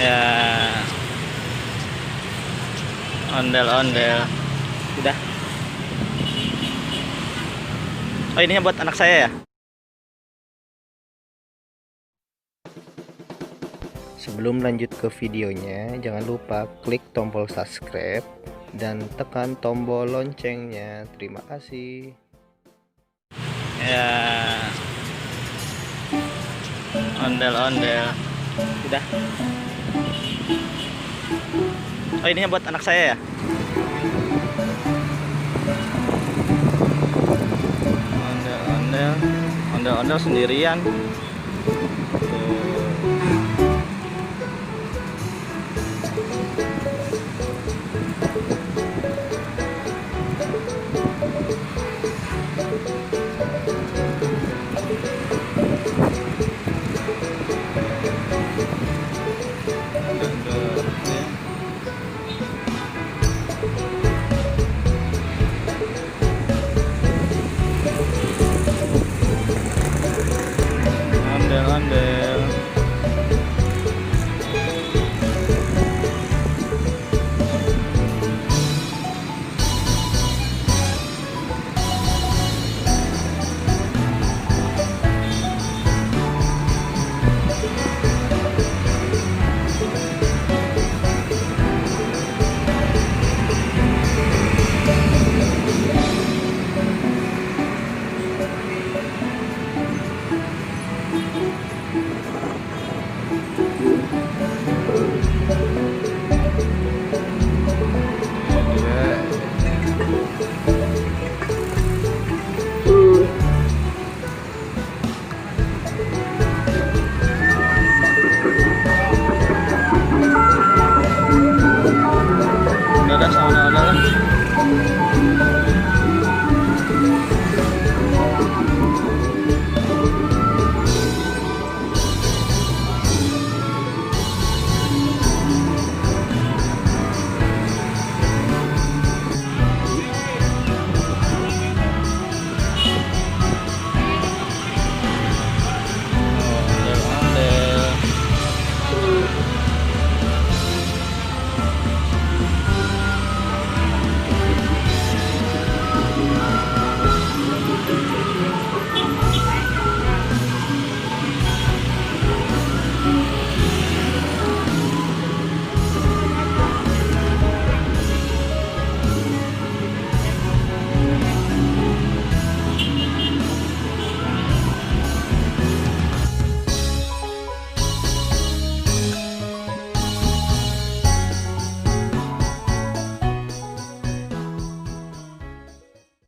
Ya, ondel-ondel. Udah. Oh, ininya buat anak saya ya? Sebelum lanjut ke videonya, jangan lupa klik tombol subscribe dan tekan tombol loncengnya. Terima kasih. Ya, ondel-ondel. Udah. Oh, ininya buat anak saya ya? Ondel-ondel. Ondel-ondel sendirian.